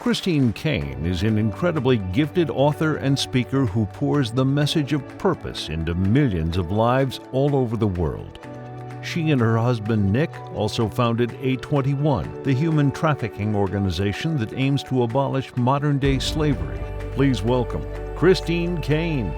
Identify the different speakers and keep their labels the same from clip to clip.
Speaker 1: Christine Caine is an incredibly gifted author and speaker who pours the message of purpose into millions of lives all over the world. She and her husband Nick also founded A21, the human trafficking organization that aims to abolish modern-day slavery. Please welcome Christine Caine.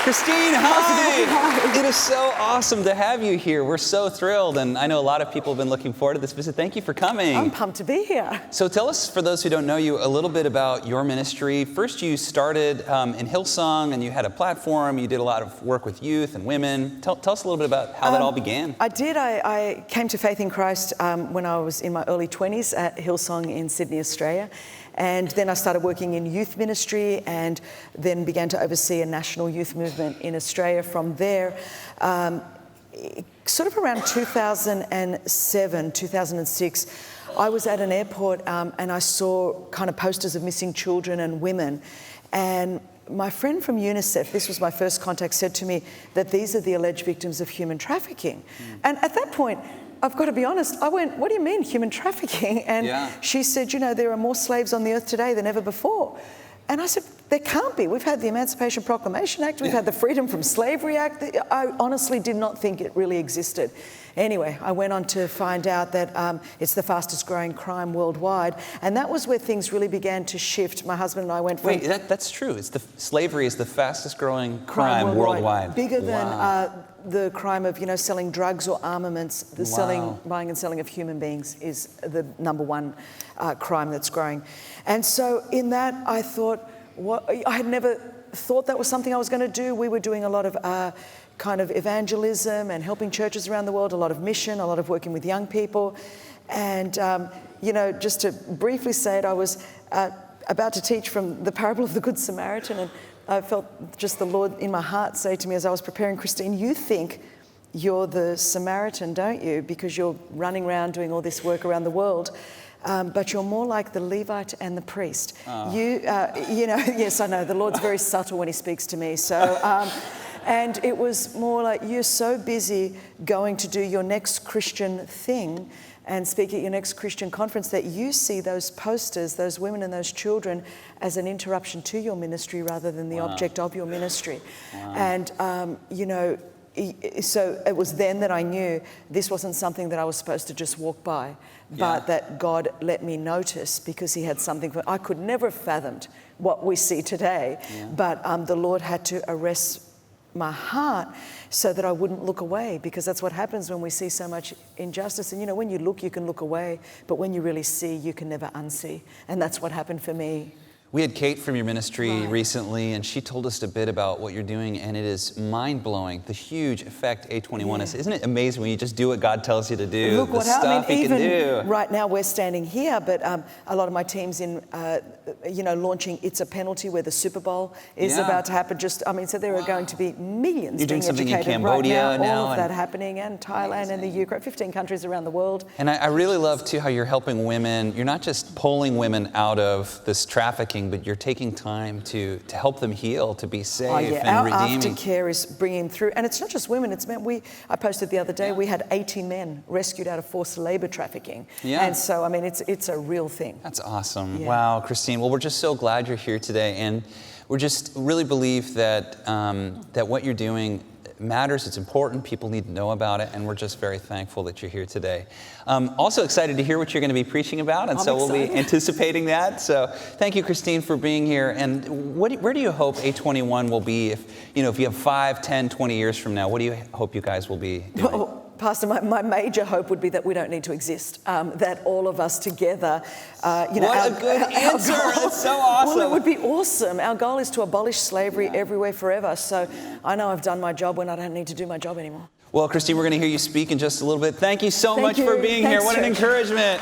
Speaker 2: Christine, hi! It is so awesome to have you here. We're so thrilled, and I know a lot of people have been looking forward to this visit. Thank you for coming.
Speaker 3: I'm pumped to be here.
Speaker 2: So tell us, for those who don't know you, a little bit about your ministry. First, you started in Hillsong, and you had a platform. You did a lot of work with youth and women. Tell us a little bit about how that all began.
Speaker 3: I did. I came to faith in Christ when I was in my early 20s at Hillsong in Sydney, Australia. And then I started working in youth ministry and then began to oversee a national youth movement in Australia. From there, sort of around 2007, 2006, I was at an airport and I saw kind of posters of missing children and women. And my friend from UNICEF, this was my first contact, said to me that these are the alleged victims of human trafficking. And at that point, I've got to be honest, I went, what do you mean, human trafficking? And she said, you know, there are more slaves on the earth today than ever before. And I said, there can't be. We've had the Emancipation Proclamation Act, we've had the Freedom from Slavery Act. I honestly did not think it really existed. Anyway, I went on to find out that it's the fastest growing crime worldwide. And that was where things really began to shift. My husband and I went from...
Speaker 2: Wait, that's true. Slavery is the fastest growing crime worldwide.
Speaker 3: Bigger than the crime of, selling drugs or armaments. The buying and selling of human beings is the number one crime that's growing. And so in that, I thought, I had never thought that was something I was going to do. We were doing a lot of kind of evangelism and helping churches around the world, a lot of mission, a lot of working with young people. And, just to briefly say it, I was about to teach from the parable of the Good Samaritan, and I felt just the Lord in my heart say to me as I was preparing, Christine, you think you're the Samaritan, don't you? Because you're running around doing all this work around the world. But you're more like the Levite and the priest. Yes, I know, the Lord's very subtle when he speaks to me. So, and it was more like, you're so busy going to do your next Christian thing and speak at your next Christian conference that you see those posters, those women and those children as an interruption to your ministry rather than the object of your ministry. And, so it was then that I knew this wasn't something that I was supposed to just walk by, but that God let me notice because he had something I could never have fathomed what we see today. But the Lord had to arrest my heart so that I wouldn't look away, because that's what happens when we see so much injustice. And when you look, you can look away, but when you really see, you can never unsee. And that's what happened for me.
Speaker 2: We had Kate from your ministry recently, and she told us a bit about what you're doing, and it is mind-blowing, the huge effect A21 is. Isn't it amazing when you just do what God tells you to do?
Speaker 3: Look what happened. Even right now we're standing here, but a lot of my team's in, launching It's a Penalty, where the Super Bowl is about to happen. So there are going to be millions
Speaker 2: You're doing something in
Speaker 3: Cambodia
Speaker 2: right now.
Speaker 3: All of that happening, and Thailand and the Ukraine, 15 countries around the world.
Speaker 2: And I really love, too, how you're helping women. You're not just pulling women out of this trafficking, but you're taking time to help them heal, to be safe and redeeming.
Speaker 3: Our aftercare is bringing them through. And it's not just women, it's men. I posted the other day, we had 80 men rescued out of forced labor trafficking. And so, it's a real thing.
Speaker 2: That's awesome. Wow, Christine. Well, we're just so glad you're here today. And we just really believe that, that what you're doing matters, it's important, people need to know about it, and we're just very thankful that you're here today. Also excited to hear what you're going to be preaching about, and we'll be anticipating that. So thank you, Christine, for being here. And where do you hope A21 will be if you have 5, 10, 20 years from now? What do you hope you guys will be doing?
Speaker 3: Well, Pastor, my major hope would be that we don't need to exist, that all of us together,
Speaker 2: What a good answer. That's so awesome.
Speaker 3: Well, it would be awesome. Our goal is to abolish slavery everywhere forever. So I know I've done my job when I don't need to do my job anymore.
Speaker 2: Well, Christine, we're going to hear you speak in just a little bit. Thank you so much for being here. What an encouragement.